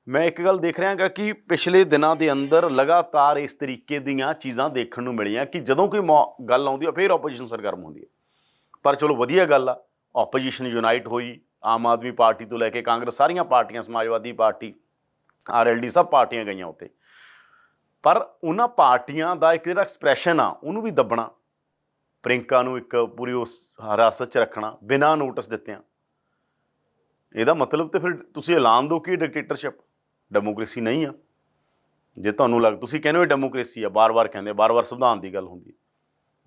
ਮੈਂ ਇੱਕ ਗੱਲ ਦੇਖ ਰਿਹਾ ਗਾ ਕਿ ਪਿਛਲੇ ਦਿਨਾਂ ਦੇ ਅੰਦਰ ਲਗਾਤਾਰ ਇਸ ਤਰੀਕੇ ਦੀਆਂ ਚੀਜ਼ਾਂ ਦੇਖਣ ਨੂੰ ਮਿਲੀਆਂ ਕਿ ਜਦੋਂ ਕੋਈ ਗੱਲ ਆਉਂਦੀ ਹੈ ਫਿਰ ਆਪੋਜੀਸ਼ਨ ਸਰਗਰਮ ਹੁੰਦੀ ਹੈ। ਪਰ ਚਲੋ ਵਧੀਆ ਗੱਲ ਆ, ਆਪੋਜੀਸ਼ਨ ਯੂਨਾਈਟ ਹੋਈ, ਆਮ ਆਦਮੀ ਪਾਰਟੀ ਤੋਂ ਲੈ ਕੇ ਕਾਂਗਰਸ, ਸਾਰੀਆਂ ਪਾਰਟੀਆਂ, ਸਮਾਜਵਾਦੀ ਪਾਰਟੀ, RLD, ਸਭ ਪਾਰਟੀਆਂ ਗਈਆਂ ਉੱਥੇ। ਪਰ ਉਹਨਾਂ ਪਾਰਟੀਆਂ ਦਾ ਇੱਕ ਜਿਹੜਾ ਐਕਸਪ੍ਰੈਸ਼ਨ ਆ ਉਹਨੂੰ ਵੀ ਦੱਬਣਾ, ਪ੍ਰਿੰਕਾ ਨੂੰ ਇੱਕ ਪੂਰੀ ਉਸ ਹਿਰਾਸਤ 'ਚ ਰੱਖਣਾ ਬਿਨਾਂ ਨੋਟਿਸ ਦਿੱਤਿਆਂ, ਇਹਦਾ ਮਤਲਬ ਤੇ ਫਿਰ ਤੁਸੀਂ ਐਲਾਨ ਦਿਓ ਕਿ ਡਿਕਟੇਟਰਸ਼ਿਪ, ਡੈਮੋਕ੍ਰੇਸੀ ਨਹੀਂ ਆ। ਜੇ ਤੁਹਾਨੂੰ ਤੁਸੀਂ ਕਹਿੰਦੇ ਹੋ ਡੈਮੋਕ੍ਰੇਸੀ ਆ, ਬਾਰ-ਬਾਰ ਕਹਿੰਦੇ, ਬਾਰ-ਬਾਰ ਸੰਵਿਧਾਨ ਦੀ ਗੱਲ ਹੁੰਦੀ,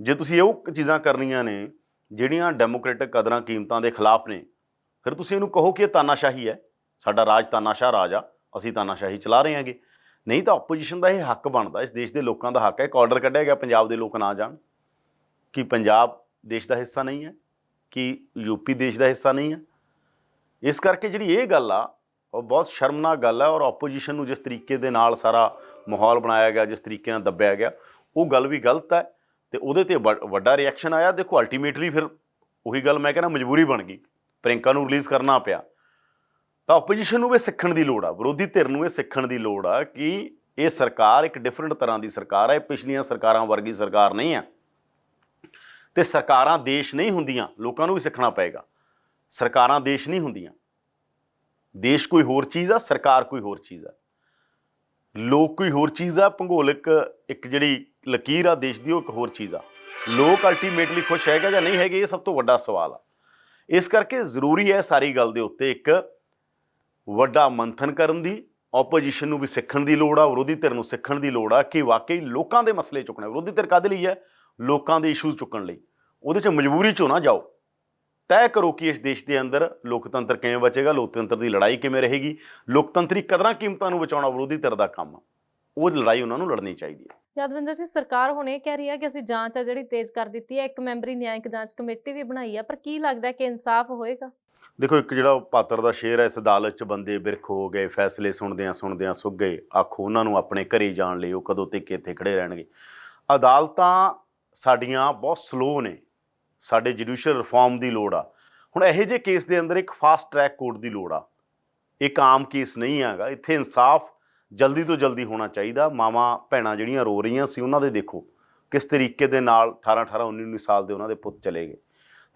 ਜੇ ਤੁਸੀਂ ਉਹ ਚੀਜ਼ਾਂ ਕਰਨੀਆਂ ਨੇ ਜਿਹੜੀਆਂ ਡੈਮੋਕ੍ਰੇਟਿਕ ਕਦਰਾਂ ਕੀਮਤਾਂ ਦੇ ਖਿਲਾਫ ਨੇ, ਫਿਰ ਤੁਸੀਂ ਇਹਨੂੰ ਕਹੋ ਕਿ ਇਹ ਤਾਨਾਸ਼ਾਹੀ ਹੈ, ਸਾਡਾ ਰਾਜ ਤਾਨਾਸ਼ਾਹ ਰਾਜ ਆ, ਅਸੀਂ ਤਾਨਾਸ਼ਾਹੀ ਚਲਾ ਰਹੇ ਹਾਂਗੇ। ਨਹੀਂ ਤਾਂ ਆਪੋਜੀਸ਼ਨ ਦਾ ਇਹ ਹੱਕ ਬਣਦਾ, ਇਸ ਦੇਸ਼ ਦੇ ਲੋਕਾਂ ਦਾ ਹੱਕ ਹੈ। ਇੱਕ ਆਰਡਰ ਕੱਢਿਆ ਗਿਆ ਪੰਜਾਬ ਦੇ ਲੋਕ ਨਾ ਜਾਣ, ਕਿ ਪੰਜਾਬ ਦੇਸ਼ ਦਾ ਹਿੱਸਾ ਨਹੀਂ ਹੈ, ਕਿ UP ਦੇਸ਼ ਦਾ ਹਿੱਸਾ ਨਹੀਂ ਹੈ। ਇਸ ਕਰਕੇ ਜਿਹੜੀ ਇਹ ਗੱਲ ਆ ਉਹ ਬਹੁਤ ਸ਼ਰਮਨਾਕ ਗੱਲ ਹੈ। ਔਰ ਆਪੋਜੀਸ਼ਨ ਨੂੰ ਜਿਸ ਤਰੀਕੇ ਦੇ ਨਾਲ ਸਾਰਾ ਮਾਹੌਲ ਬਣਾਇਆ ਗਿਆ, ਜਿਸ ਤਰੀਕੇ ਨਾਲ ਦੱਬਿਆ ਗਿਆ, ਉਹ ਗੱਲ ਵੀ ਗਲਤ ਹੈ ਅਤੇ ਉਹਦੇ 'ਤੇ ਵੱਡਾ ਰਿਐਕਸ਼ਨ ਆਇਆ। ਦੇਖੋ ਅਲਟੀਮੇਟਲੀ ਫਿਰ ਉਹੀ ਗੱਲ ਮੈਂ ਕਹਿੰਦਾ ਮਜਬੂਰੀ ਬਣ ਗਈ, ਪ੍ਰਿੰਕਾ ਨੂੰ ਰਿਲੀਜ਼ ਕਰਨਾ ਪਿਆ। ਤਾਂ ਆਪੋਜੀਸ਼ਨ ਨੂੰ ਇਹ ਸਿੱਖਣ ਦੀ ਲੋੜ ਆ, ਵਿਰੋਧੀ ਧਿਰ ਨੂੰ ਇਹ ਸਿੱਖਣ ਦੀ ਲੋੜ ਆ ਕਿ ਇਹ ਸਰਕਾਰ ਇੱਕ ਡਿਫਰੈਂਟ ਤਰ੍ਹਾਂ ਦੀ ਸਰਕਾਰ ਹੈ, ਪਿਛਲੀਆਂ ਸਰਕਾਰਾਂ ਵਰਗੀ ਸਰਕਾਰ ਨਹੀਂ ਆ। ਅਤੇ ਸਰਕਾਰਾਂ ਦੇਸ਼ ਨਹੀਂ ਹੁੰਦੀਆਂ, ਲੋਕਾਂ ਨੂੰ ਵੀ ਸਿੱਖਣਾ ਪਏਗਾ। ਸਰਕਾਰਾਂ ਦੇਸ਼ ਨਹੀਂ ਹੁੰਦੀਆਂ, ਦੇਸ਼ ਕੋਈ ਹੋਰ ਚੀਜ਼ ਆ, ਸਰਕਾਰ ਕੋਈ ਹੋਰ ਚੀਜ਼ ਆ, ਲੋਕ ਕੋਈ ਹੋਰ ਚੀਜ਼ ਆ, ਭੂਗੋਲਿਕ ਇੱਕ ਜਿਹੜੀ ਲਕੀਰ ਆ ਦੇਸ਼ ਦੀ ਉਹ ਇੱਕ ਹੋਰ ਚੀਜ਼ ਆ। ਲੋਕ ਅਲਟੀਮੇਟਲੀ ਖੁਸ਼ ਹੈਗਾ ਜਾਂ ਨਹੀਂ ਹੈਗੇ, ਇਹ ਸਭ ਤੋਂ ਵੱਡਾ ਸਵਾਲ ਆ। ਇਸ ਕਰਕੇ ਜ਼ਰੂਰੀ ਹੈ ਸਾਰੀ ਗੱਲ ਦੇ ਉੱਤੇ ਇੱਕ ਵੱਡਾ ਮੰਥਨ ਕਰਨ ਦੀ ਆਪੋਜੀਸ਼ਨ ਨੂੰ ਵੀ ਸਿੱਖਣ ਦੀ ਲੋੜ ਆ, ਵਿਰੋਧੀ ਧਿਰ ਨੂੰ ਸਿੱਖਣ ਦੀ ਲੋੜ ਆ ਕਿ ਵਾਕਈ ਲੋਕਾਂ ਦੇ ਮਸਲੇ ਚੁੱਕਣੇ। ਵਿਰੋਧੀ ਧਿਰ ਕਾਹਦੇ ਲਈ ਹੈ? ਲੋਕਾਂ ਦੇ ਇਸ਼ੂਜ਼ ਚੁੱਕਣ ਲਈ। ਉਹਦੇ 'ਚ ਮਜਬੂਰੀ 'ਚੋਂ ਨਾ ਜਾਓ। ਤੈਅ ਕਰੋ ਕਿ ਇਸ ਦੇਸ਼ ਦੇ ਅੰਦਰ ਲੋਕਤੰਤਰ ਕਿਵੇਂ ਬਚੇਗਾ, ਲੋਕਤੰਤਰ ਦੀ ਲੜਾਈ ਕਿਵੇਂ ਰਹੇਗੀ। ਲੋਕਤੰਤਰੀ ਕਦਰਾਂ ਕੀਮਤਾਂ ਨੂੰ ਬਚਾਉਣਾ ਵਿਰੋਧੀ ਧਿਰ ਦਾ ਕੰਮ ਆ। ਉਹ ਲੜਾਈ ਉਹਨਾਂ ਨੂੰ ਲੜਨੀ ਚਾਹੀਦੀ ਹੈ। ਯਾਦਵਿੰਦਰ ਜੀ, ਸਰਕਾਰ ਹੁਣ ਇਹ ਕਹਿ ਰਹੀ ਹੈ ਕਿ ਅਸੀਂ ਜਾਂਚ ਹੈ ਜਿਹੜੀ ਤੇਜ਼ ਕਰ ਦਿੱਤੀ ਹੈ, 1 ਮੈਂਬਰੀ ਨਿਆਂਇਕ ਜਾਂਚ ਕਮੇਟੀ ਵੀ ਬਣਾਈ ਹੈ, ਪਰ ਕੀ ਲੱਗਦਾ ਕਿ ਇਨਸਾਫ ਹੋਏਗਾ? ਦੇਖੋ, ਇੱਕ ਜਿਹੜਾ ਪਾਤਰ ਦਾ ਸ਼ੇਰ ਹੈ, ਇਸ ਅਦਾਲਤ 'ਚ ਬੰਦੇ ਬਿਰਖ ਹੋ ਗਏ, ਫੈਸਲੇ ਸੁਣਦਿਆਂ ਸੁੱਕ ਗਏ, ਆਖੋ ਉਹਨਾਂ ਨੂੰ ਆਪਣੇ ਘਰੇ ਜਾਣ ਲਈ, ਉਹ ਕਦੋਂ ਤੱਕ ਇੱਥੇ ਖੜੇ ਰਹਿਣਗੇ। ਅਦਾਲਤਾਂ ਸਾਡੀਆਂ ਬਹੁਤ ਸਲੋ ਨੇ, ਸਾਡੇ ਜੁਡੀਸ਼ੀਅਲ ਰਿਫਾਰਮ ਦੀ ਲੋੜ ਆ। ਹੁਣ ਇਹੋ ਜਿਹੇ ਕੇਸ ਦੇ ਅੰਦਰ ਇੱਕ ਫਾਸਟ ਟਰੈਕ ਕੋਰਟ ਦੀ ਲੋੜ ਆ। ਇੱਕ ਆਮ ਕੇਸ ਨਹੀਂ ਹੈਗਾ। ਇੱਥੇ ਇਨਸਾਫ ਜਲਦੀ ਤੋਂ ਜਲਦੀ ਹੋਣਾ ਚਾਹੀਦਾ। ਮਾਵਾਂ ਭੈਣਾਂ ਜਿਹੜੀਆਂ ਰੋ ਰਹੀਆਂ ਸੀ, ਉਹਨਾਂ ਦੇ ਦੇਖੋ ਕਿਸ ਤਰੀਕੇ ਦੇ ਨਾਲ 18 19 ਸਾਲ ਦੇ ਉਹਨਾਂ ਦੇ ਪੁੱਤ ਚਲੇ ਗਏ।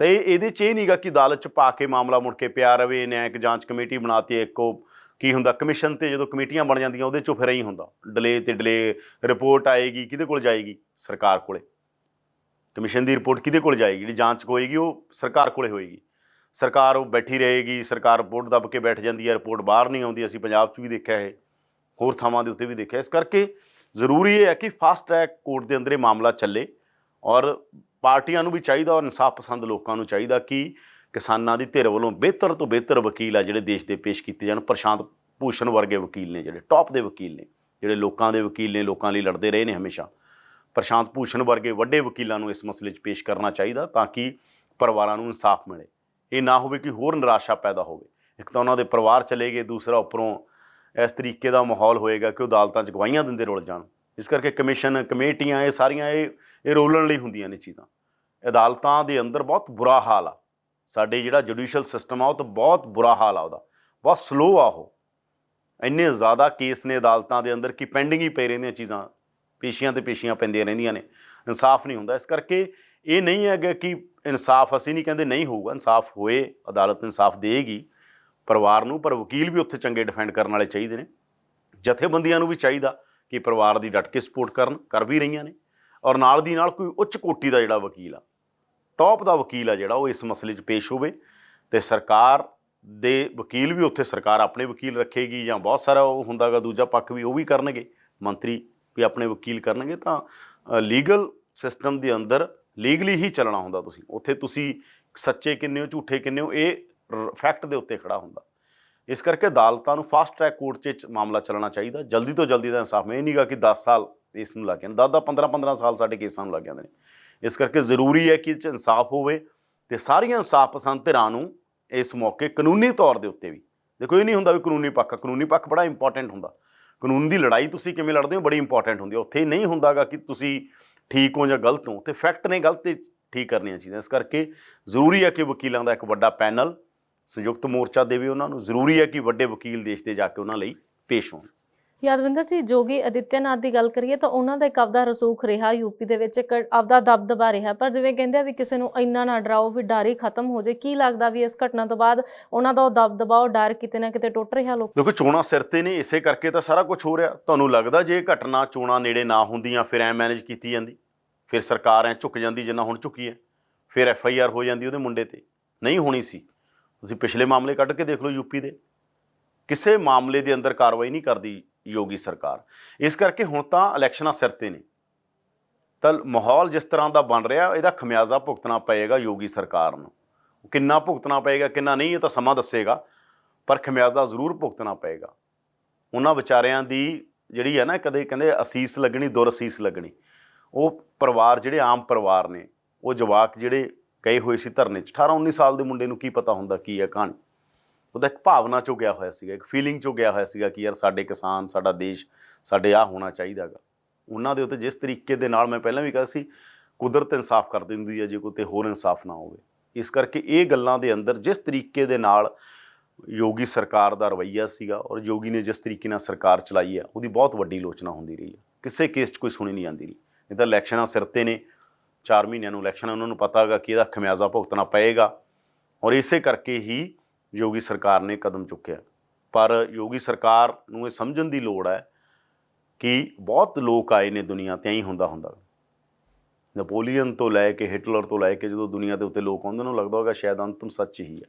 ਤਾਂ ਇਹਦੇ 'ਚ ਇਹ ਨਹੀਂਗਾ ਕਿ ਅਦਾਲਤ 'ਚ ਪਾ ਕੇ ਮਾਮਲਾ ਮੁੜ ਕੇ ਪਿਆ ਰਵੇ। ਨਿਆਂਇਕ ਜਾਂਚ ਕਮੇਟੀ ਬਣਾਤੀ, ਇੱਕ ਉਹ ਕੀ ਹੁੰਦਾ ਕਮਿਸ਼ਨ, ਤੇ ਜਦੋਂ ਕਮੇਟੀਆਂ ਬਣ ਜਾਂਦੀਆਂ ਉਹਦੇ 'ਚੋਂ ਫਿਰ ਇਹੀ ਹੁੰਦਾ ਡਿਲੇ ਤੇ ਡਿਲੇ। ਰਿਪੋਰਟ ਆਏਗੀ ਕਿਹਦੇ ਕੋਲ ਜਾਏਗੀ? ਸਰਕਾਰ ਕੋਲੇ। ਕਮਿਸ਼ਨ ਦੀ ਰਿਪੋਰਟ ਕਿਹਦੇ ਕੋਲ ਜਾਏਗੀ? ਜਿਹੜੀ ਜਾਂਚ ਹੋਏਗੀ ਉਹ ਸਰਕਾਰ ਕੋਲੇ ਹੋਏਗੀ। ਸਰਕਾਰ ਉਹ ਬੈਠੀ ਰਹੇਗੀ, ਸਰਕਾਰ ਰਿਪੋਰਟ ਦੱਬ ਕੇ ਬੈਠ ਜਾਂਦੀ ਹੈ, ਰਿਪੋਰਟ ਬਾਹਰ ਨਹੀਂ ਆਉਂਦੀ। ਅਸੀਂ ਪੰਜਾਬ 'ਚ ਵੀ ਦੇਖਿਆ, ਇਹ ਹੋਰ ਥਾਵਾਂ ਦੇ ਉੱਤੇ ਵੀ ਦੇਖਿਆ। ਇਸ ਕਰਕੇ ਜ਼ਰੂਰੀ ਇਹ ਹੈ ਕਿ ਫਾਸਟ ਟਰੈਕ ਕੋਰਟ ਦੇ ਅੰਦਰ ਇਹ ਮਾਮਲਾ ਚੱਲੇ, ਔਰ ਪਾਰਟੀਆਂ ਨੂੰ ਵੀ ਚਾਹੀਦਾ, ਔਰ ਇਨਸਾਫ ਪਸੰਦ ਲੋਕਾਂ ਨੂੰ ਚਾਹੀਦਾ ਕਿ ਕਿਸਾਨਾਂ ਦੀ ਧਿਰ ਵੱਲੋਂ ਬਿਹਤਰ ਤੋਂ ਬਿਹਤਰ ਵਕੀਲ ਆ ਜਿਹੜੇ ਦੇਸ਼ ਦੇ ਪੇਸ਼ ਕੀਤੇ ਜਾਣ। ਪ੍ਰਸ਼ਾਂਤ ਭੂਸ਼ਣ ਵਰਗੇ ਵਕੀਲ ਨੇ, ਜਿਹੜੇ ਟੌਪ ਦੇ ਵਕੀਲ ਨੇ, ਜਿਹੜੇ ਲੋਕਾਂ ਦੇ ਵਕੀਲ ਨੇ, ਲੋਕਾਂ ਲਈ ਲੜਦੇ ਰਹੇ ਨੇ ਹਮੇਸ਼ਾ। ਪ੍ਰਸ਼ਾਂਤ ਭੂਸ਼ਣ ਵਰਗੇ ਵੱਡੇ ਵਕੀਲਾਂ ਨੂੰ ਇਸ ਮਸਲੇ 'ਚ ਪੇਸ਼ ਕਰਨਾ ਚਾਹੀਦਾ ਤਾਂ ਕਿ ਪਰਿਵਾਰਾਂ ਨੂੰ ਇਨਸਾਫ ਮਿਲੇ। ਇਹ ਨਾ ਹੋਵੇ ਕਿ ਹੋਰ ਨਿਰਾਸ਼ਾ ਪੈਦਾ ਹੋਵੇ। ਇੱਕ ਤਾਂ ਉਹਨਾਂ ਦੇ ਪਰਿਵਾਰ ਚਲੇ ਗਏ, ਦੂਸਰਾ ਉੱਪਰੋਂ ਇਸ ਤਰੀਕੇ ਦਾ ਮਾਹੌਲ ਹੋਏਗਾ ਕਿ ਉਹ ਅਦਾਲਤਾਂ 'ਚ ਗਵਾਹੀਆਂ ਦਿੰਦੇ ਰੁਲ ਜਾਣ। ਇਸ ਕਰਕੇ ਕਮਿਸ਼ਨ, ਕਮੇਟੀਆਂ, ਇਹ ਸਾਰੀਆਂ ਇਹ ਰੋਲਣ ਲਈ ਹੁੰਦੀਆਂ ਨੇ ਚੀਜ਼ਾਂ। ਅਦਾਲਤਾਂ ਦੇ ਅੰਦਰ ਬਹੁਤ ਬੁਰਾ ਹਾਲ ਆ। ਸਾਡੇ ਜਿਹੜਾ ਜੁਡੀਸ਼ੀਅਲ ਸਿਸਟਮ ਆ ਉਹ ਤਾਂ ਬਹੁਤ ਬੁਰਾ ਹਾਲ ਆ, ਉਹਦਾ ਬਹੁਤ ਸਲੋ ਆ। ਉਹ ਇੰਨੇ ਜ਼ਿਆਦਾ ਕੇਸ ਨੇ ਅਦਾਲਤਾਂ ਦੇ ਅੰਦਰ ਕਿ ਪੈਂਡਿੰਗ ਹੀ ਪੈ ਰਹਿੰਦੀਆਂ ਚੀਜ਼ਾਂ, ਪੇਸ਼ੀਆਂ ਤੇ ਪੇਸ਼ੀਆਂ ਪੈਂਦੀਆਂ ਰਹਿੰਦੀਆਂ ਨੇ, ਇਨਸਾਫ ਨਹੀਂ ਹੁੰਦਾ। ਇਸ ਕਰਕੇ ਇਹ ਨਹੀਂ ਹੈਗਾ ਕਿ ਇਨਸਾਫ, ਅਸੀਂ ਨਹੀਂ ਕਹਿੰਦੇ ਨਹੀਂ ਹੋਊਗਾ, ਇਨਸਾਫ ਹੋਏ, ਅਦਾਲਤ ਇਨਸਾਫ ਦੇਗੀ ਪਰਿਵਾਰ ਨੂੰ, ਪਰ ਵਕੀਲ ਵੀ ਉੱਥੇ ਚੰਗੇ ਡਿਫੈਂਡ ਕਰਨ ਵਾਲੇ ਚਾਹੀਦੇ ਨੇ। ਜਥੇਬੰਦੀਆਂ ਨੂੰ ਵੀ ਚਾਹੀਦਾ ਕਿ ਪਰਿਵਾਰ ਦੀ ਡਟ ਕੇ ਸਪੋਰਟ ਕਰ ਵੀ ਰਹੀਆਂ ਨੇ, ਔਰ ਨਾਲ ਦੀ ਨਾਲ ਕੋਈ ਉੱਚ ਕੋਟੀ ਦਾ ਜਿਹੜਾ ਵਕੀਲ ਆ, ਟੌਪ ਦਾ ਵਕੀਲ ਆ ਜਿਹੜਾ, ਉਹ ਇਸ ਮਸਲੇ 'ਚ ਪੇਸ਼ ਹੋਵੇ। ਅਤੇ ਸਰਕਾਰ ਦੇ ਵਕੀਲ ਵੀ ਉੱਥੇ, ਸਰਕਾਰ ਆਪਣੇ ਵਕੀਲ ਰੱਖੇਗੀ ਜਾਂ ਬਹੁਤ ਸਾਰਾ ਉਹ ਹੁੰਦਾ ਗਾ ਦੂਜਾ ਪੱਖ ਵੀ, ਉਹ ਵੀ ਕਰਨਗੇ, ਮੰਤਰੀ ਵੀ ਆਪਣੇ ਵਕੀਲ ਕਰਨਗੇ। ਤਾਂ ਲੀਗਲ ਸਿਸਟਮ ਦੇ ਅੰਦਰ ਲੀਗਲੀ ਹੀ ਚੱਲਣਾ ਹੁੰਦਾ। ਤੁਸੀਂ ਸੱਚੇ ਕਿੰਨੇ ਹੋ, ਝੂਠੇ ਕਿੰਨੇ ਹੋ, ਇਹ ਫੈਕਟ ਦੇ ਉੱਤੇ ਖੜਾ ਹੁੰਦਾ। ਇਸ ਕਰਕੇ ਅਦਾਲਤਾਂ ਨੂੰ ਫਾਸਟ ਟਰੈਕ ਕੋਰਟ 'ਚ ਮਾਮਲਾ ਚੱਲਣਾ ਚਾਹੀਦਾ, ਜਲਦੀ ਤੋਂ ਜਲਦੀ ਦਾ ਇਨਸਾਫ। ਇਹ ਨਹੀਂਗਾ ਕਿ 10 ਸਾਲ ਇਸ ਨੂੰ ਲੱਗ ਜਾਂਦੇ, 10 15 ਸਾਲ ਸਾਡੇ ਕੇਸਾਂ ਨੂੰ ਲੱਗ ਜਾਂਦੇ ਨੇ। ਇਸ ਕਰਕੇ ਜ਼ਰੂਰੀ ਹੈ ਕਿ ਇਹ 'ਚ ਇਨਸਾਫ ਹੋਵੇ ਅਤੇ ਸਾਰੀਆਂ ਇਨਸਾਫ ਪਸੰਦ ਧਿਰਾਂ ਨੂੰ ਇਸ ਮੌਕੇ ਕਾਨੂੰਨੀ ਤੌਰ ਦੇ ਉੱਤੇ ਵੀ ਦੇਖੋ, ਇਹ ਨਹੀਂ ਹੁੰਦਾ ਵੀ ਕਾਨੂੰਨੀ ਪੱਖ ਬੜਾ ਇੰਪੋਰਟੈਂਟ ਹੁੰਦਾ। ਕਾਨੂੰਨ ਦੀ ਲੜਾਈ ਤੁਸੀਂ ਕਿਵੇਂ ਲੜਦੇ ਹੋ ਬੜੀ ਇੰਪੋਰਟੈਂਟ ਹੁੰਦੀ ਹੈ। ਉੱਥੇ ਨਹੀਂ ਹੁੰਦਾ ਗਾ ਕਿ ਤੁਸੀਂ ਠੀਕ ਹੋ ਜਾਂ ਗਲਤ ਹੋ, ਅਤੇ ਫੈਕਟ ਨੇ ਗਲਤ ਤੇ ਠੀਕ ਕਰਨੀਆਂ ਚਾਹੀਦੀਆਂ। ਇਸ ਕਰਕੇ ਜ਼ਰੂਰੀ ਹੈ ਕਿ ਵਕੀਲਾਂ ਦਾ ਇੱਕ ਵੱਡਾ ਪੈਨਲ ਸੰਯੁਕਤ ਮੋਰਚਾ ਦੇਵੇ ਉਹਨਾਂ ਨੂੰ। ਜ਼ਰੂਰੀ ਹੈ ਕਿ ਵੱਡੇ ਵਕੀਲ ਦੇਸ਼ ਦੇ ਜਾ ਕੇ ਉਹਨਾਂ ਲਈ ਪੇਸ਼ ਹੋਣ। ਯਾਦਵਿੰਦਰ ਜੀ, ਯੋਗੀ ਆਦਿੱਤਿਆਨਾਥ ਦੀ ਗੱਲ ਕਰੀਏ ਤਾਂ ਉਹਨਾਂ ਦਾ ਇੱਕ ਆਪਦਾ ਰਸੂਖ ਰਿਹਾ, ਯੂਪੀ ਦੇ ਵਿੱਚ ਇੱਕ ਆਪਦਾ ਦਬਦਬਾ ਰਿਹਾ, ਪਰ ਜਿਵੇਂ ਕਹਿੰਦੇ ਆ ਵੀ ਕਿਸੇ ਨੂੰ ਇੰਨਾ ਨਾ ਡਰਾਓ ਵੀ ਡਰ ਹੀ ਖਤਮ ਹੋ ਜਾਏ। ਕੀ ਲੱਗਦਾ ਵੀ ਇਸ ਘਟਨਾ ਤੋਂ ਬਾਅਦ ਉਹਨਾਂ ਦਾ ਉਹ ਦਬਦਬਾ, ਉਹ ਡਰ ਕਿਤੇ ਨਾ ਕਿਤੇ ਟੁੱਟ ਰਿਹਾ? ਲੋਕ ਦੇਖੋ, ਚੋਣਾਂ ਸਿਰ ਤੇ ਨੇ, ਇਸੇ ਕਰਕੇ ਤਾਂ ਸਾਰਾ ਕੁਝ ਹੋ ਰਿਹਾ। ਤੁਹਾਨੂੰ ਲੱਗਦਾ ਜੇ ਇਹ ਘਟਨਾ ਚੋਣਾਂ ਨੇੜੇ ਨਾ ਹੁੰਦੀਆਂ ਫਿਰ ਐਂ ਮੈਨੇਜ ਕੀਤੀ ਜਾਂਦੀ, ਫਿਰ ਸਰਕਾਰ ਐਂ ਝੁਕ ਜਾਂਦੀ ਜਿੰਨਾ ਹੁਣ ਝੁਕੀ ਹੈ, ਫਿਰ FIR ਹੋ ਜਾਂਦੀ ਉਹਦੇ ਮੁੰਡੇ ਤੇ? ਨਹੀਂ ਹੋਣੀ ਸੀ। ਤੁਸੀਂ ਪਿਛਲੇ ਮਾਮਲੇ ਕੱਢ ਕੇ ਦੇਖ ਲਓ, ਯੂਪੀ ਦੇ ਕਿਸੇ ਮਾਮਲੇ ਦੇ ਅੰਦਰ ਕਾਰਵਾਈ ਨਹੀਂ ਕਰਦੀ ਯੋਗੀ ਸਰਕਾਰ। ਇਸ ਕਰਕੇ ਹੁਣ ਤਾਂ ਇਲੈਕਸ਼ਨਾਂ ਸਿਰ ਤੇ ਨੇ, ਤਾਂ ਮਾਹੌਲ ਜਿਸ ਤਰ੍ਹਾਂ ਦਾ ਬਣ ਰਿਹਾ, ਇਹਦਾ ਖਮਿਆਜ਼ਾ ਭੁਗਤਣਾ ਪਏਗਾ ਯੋਗੀ ਸਰਕਾਰ ਨੂੰ। ਕਿੰਨਾ ਭੁਗਤਣਾ ਪਏਗਾ, ਕਿੰਨਾ ਨਹੀਂ, ਇਹ ਤਾਂ ਸਮਾਂ ਦੱਸੇਗਾ, ਪਰ ਖਮਿਆਜ਼ਾ ਜ਼ਰੂਰ ਭੁਗਤਣਾ ਪਏਗਾ। ਉਹਨਾਂ ਵਿਚਾਰਿਆਂ ਦੀ ਜਿਹੜੀ ਹੈ ਨਾ, ਕਦੇ ਕਹਿੰਦੇ ਅਸੀਸ ਲੱਗਣੀ, ਦੁਰ ਅਸੀਸ ਲੱਗਣੀ। ਉਹ ਪਰਿਵਾਰ ਜਿਹੜੇ ਆਮ ਪਰਿਵਾਰ ਨੇ, ਉਹ ਜਵਾਕ ਜਿਹੜੇ ਗਏ ਹੋਏ ਸੀ ਧਰਨੇ 'ਚ, 18 19 ਸਾਲ ਦੇ ਮੁੰਡੇ ਨੂੰ ਕੀ ਪਤਾ ਹੁੰਦਾ ਕੀ ਹੈ ਕਹਾਣੀ। ਉਹਦਾ ਇੱਕ ਭਾਵਨਾ 'ਚੋਂ ਗਿਆ ਹੋਇਆ ਸੀਗਾ, ਇੱਕ ਫੀਲਿੰਗ 'ਚੋਂ ਗਿਆ ਹੋਇਆ ਸੀਗਾ ਕਿ ਯਾਰ ਸਾਡੇ ਕਿਸਾਨ, ਸਾਡਾ ਦੇਸ਼, ਸਾਡੇ ਆਹ ਹੋਣਾ ਚਾਹੀਦਾ ਗਾ। ਉਹਨਾਂ ਦੇ ਉੱਤੇ ਜਿਸ ਤਰੀਕੇ ਦੇ ਨਾਲ, ਮੈਂ ਪਹਿਲਾਂ ਵੀ ਕਿਹਾ ਸੀ, ਕੁਦਰਤ ਇਨਸਾਫ ਕਰ ਦਿੰਦੀ ਹੈ ਜੇ ਕੋਈ ਹੋਰ ਇਨਸਾਫ ਨਾ ਹੋਵੇ। ਇਸ ਕਰਕੇ ਇਹ ਗੱਲਾਂ ਦੇ ਅੰਦਰ ਜਿਸ ਤਰੀਕੇ ਦੇ ਨਾਲ ਯੋਗੀ ਸਰਕਾਰ ਦਾ ਰਵੱਈਆ ਸੀਗਾ, ਔਰ ਯੋਗੀ ਨੇ ਜਿਸ ਤਰੀਕੇ ਨਾਲ ਸਰਕਾਰ ਚਲਾਈ ਹੈ, ਉਹਦੀ ਬਹੁਤ ਵੱਡੀ ਆਲੋਚਨਾ ਹੁੰਦੀ ਰਹੀ ਹੈ। ਕਿਸੇ ਕੇਸ 'ਚ ਕੋਈ ਸੁਣੀ ਨਹੀਂ ਜਾਂਦੀ ਰਹੀ। ਇਹ ਤਾਂ ਇਲੈਕਸ਼ਨਾਂ ਸਿਰ ਤੇ ਨੇ, 4 ਮਹੀਨਿਆਂ ਨੂੰ ਇਲੈਕਸ਼ਨ, ਉਹਨਾਂ ਨੂੰ ਪਤਾ ਹੈਗਾ ਕਿ ਇਹਦਾ ਖਮਿਆਜ਼ਾ ਭੁਗਤਣਾ ਪਏਗਾ, ਔਰ ਇਸੇ ਕਰਕੇ ਹੀ ਯੋਗੀ ਸਰਕਾਰ ਨੇ ਕਦਮ ਚੁੱਕਿਆ। ਪਰ ਯੋਗੀ ਸਰਕਾਰ ਨੂੰ ਇਹ ਸਮਝਣ ਦੀ ਲੋੜ ਹੈ ਕਿ ਬਹੁਤ ਲੋਕ ਆਏ ਨੇ ਦੁਨੀਆ 'ਤੇ, ਐਂ ਹੁੰਦਾ ਨੈਪੋਲੀਅਨ ਤੋਂ ਲੈ ਕੇ ਹਿਟਲਰ ਤੋਂ ਲੈ ਕੇ ਜਦੋਂ ਦੁਨੀਆ ਦੇ ਉੱਤੇ ਲੋਕ ਆਉਂਦੇ, ਉਹਨੂੰ ਲੱਗਦਾ ਹੋਗਾ ਸ਼ਾਇਦ ਅੰਤਮ ਸੱਚ ਹੀ ਹੈ।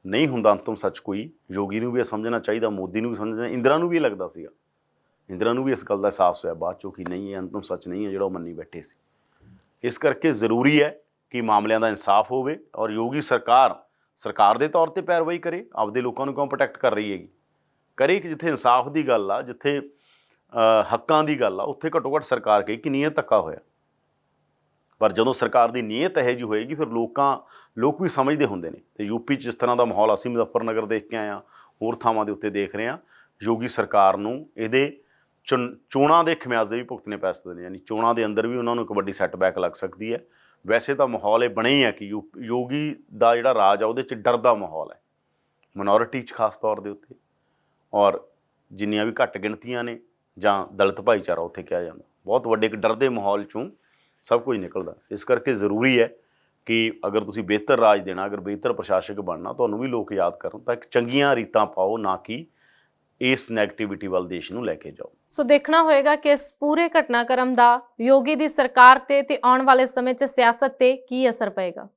ਨਹੀਂ ਹੁੰਦਾ ਅੰਤਮ ਸੱਚ ਕੋਈ। ਯੋਗੀ ਨੂੰ ਵੀ ਇਹ ਸਮਝਣਾ ਚਾਹੀਦਾ, ਮੋਦੀ ਨੂੰ ਵੀ ਸਮਝਣਾ, ਇੰਦਰਾ ਨੂੰ ਵੀ ਇਹ ਲੱਗਦਾ ਸੀਗਾ, ਇੰਦਰਾ ਨੂੰ ਵੀ ਇਸ ਗੱਲ ਦਾ ਅਹਿਸਾਸ ਹੋਇਆ ਬਾਅਦ 'ਚੋਂ ਕਿ ਨਹੀਂ, ਇਹ ਅੰਤਮ ਸੱਚ ਨਹੀਂ ਹੈ ਜਿਹੜਾ ਉਹ ਮੰਨੀ ਬੈਠੇ ਸੀ। ਇਸ ਕਰਕੇ ਜ਼ਰੂਰੀ ਹੈ ਕਿ ਮਾਮਲਿਆਂ ਦਾ ਇਨਸਾਫ ਹੋਵੇ ਔਰ ਯੋਗੀ ਸਰਕਾਰ ਦੇ ਤੌਰ 'ਤੇ ਪੈਰਵਾਈ ਕਰੇ, ਆਪਦੇ ਲੋਕਾਂ ਨੂੰ ਕਿਉਂ ਪ੍ਰੋਟੈਕਟ ਕਰ ਰਹੀ ਹੈਗੀ, ਕਰੇ ਕਿ ਜਿੱਥੇ ਇਨਸਾਫ ਦੀ ਗੱਲ ਆ, ਜਿੱਥੇ ਹੱਕਾਂ ਦੀ ਗੱਲ ਆ, ਉੱਥੇ ਘੱਟੋ ਘੱਟ ਸਰਕਾਰ ਕਹੇ ਕਿ ਨੀਅਤ ਧੱਕਾ ਹੋਇਆ। ਪਰ ਜਦੋਂ ਸਰਕਾਰ ਦੀ ਨੀਅਤ ਇਹੋ ਜਿਹੀ ਹੋਏਗੀ ਫਿਰ ਲੋਕ ਵੀ ਸਮਝਦੇ ਹੁੰਦੇ ਨੇ। ਅਤੇ ਯੂਪੀ 'ਚ ਜਿਸ ਤਰ੍ਹਾਂ ਦਾ ਮਾਹੌਲ ਅਸੀਂ ਮੁਜ਼ੱਫਰਨਗਰ ਦੇਖ ਕੇ ਆਏ ਹਾਂ, ਹੋਰ ਥਾਵਾਂ ਦੇ ਉੱਤੇ ਦੇਖ ਰਹੇ ਹਾਂ, ਯੋਗੀ ਸਰਕਾਰ ਨੂੰ ਇਹਦੇ ਚੋਣਾਂ ਦੇ ਖਮਿਆਜ਼ੇ ਵੀ ਭੁਗਤਣੇ ਪੈ ਸਕਦੇ ਨੇ, ਯਾਨੀ ਚੋਣਾਂ ਦੇ ਅੰਦਰ ਵੀ ਉਹਨਾਂ ਨੂੰ ਇੱਕ ਵੱਡੀ ਸੈੱਟਬੈਕ ਲੱਗ ਸਕਦੀ ਹੈ। ਵੈਸੇ ਤਾਂ ਮਾਹੌਲ ਇਹ ਬਣਿਆ ਹੀ ਹੈ ਕਿ ਯੋਗੀ ਦਾ ਜਿਹੜਾ ਰਾਜ ਆ ਉਹਦੇ 'ਚ ਡਰ ਦਾ ਮਾਹੌਲ ਹੈ, ਮਿਨੋਰਿਟੀ 'ਚ ਖਾਸ ਤੌਰ ਦੇ ਉੱਤੇ, ਔਰ ਜਿੰਨੀਆਂ ਵੀ ਘੱਟ ਗਿਣਤੀਆਂ ਨੇ ਜਾਂ ਦਲਿਤ ਭਾਈਚਾਰਾ ਉੱਥੇ ਕਿਹਾ ਜਾਂਦਾ, ਬਹੁਤ ਵੱਡੇ ਇੱਕ ਡਰ ਦੇ ਮਾਹੌਲ 'ਚੋਂ ਸਭ ਕੁਝ ਨਿਕਲਦਾ। ਇਸ ਕਰਕੇ ਜ਼ਰੂਰੀ ਹੈ ਕਿ ਅਗਰ ਤੁਸੀਂ ਬਿਹਤਰ ਰਾਜ ਦੇਣਾ, ਅਗਰ ਬਿਹਤਰ ਪ੍ਰਸ਼ਾਸਕ ਬਣਨਾ, ਤੁਹਾਨੂੰ ਵੀ ਲੋਕ ਯਾਦ ਕਰਨ, ਤਾਂ ਇੱਕ ਚੰਗੀਆਂ ਰੀਤਾਂ ਪਾਓ, ਨਾ ਕਿ ਇਸ ਨੈਗੇਟਿਵਿਟੀ ਵੱਲ ਦੇਸ਼ ਨੂੰ ਲੈ ਕੇ ਜਾਓ। ਸੋ ਦੇਖਣਾ ਹੋਏਗਾ ਕਿ ਇਸ ਪੂਰੇ ਘਟਨਾਕ੍ਰਮ ਦਾ ਯੋਗੀ ਦੀ ਸਰਕਾਰ ਤੇ ਆਉਣ ਵਾਲੇ ਸਮੇਂ 'ਚ ਸਿਆਸਤ ਤੇ ਕੀ ਅਸਰ ਪਏਗਾ।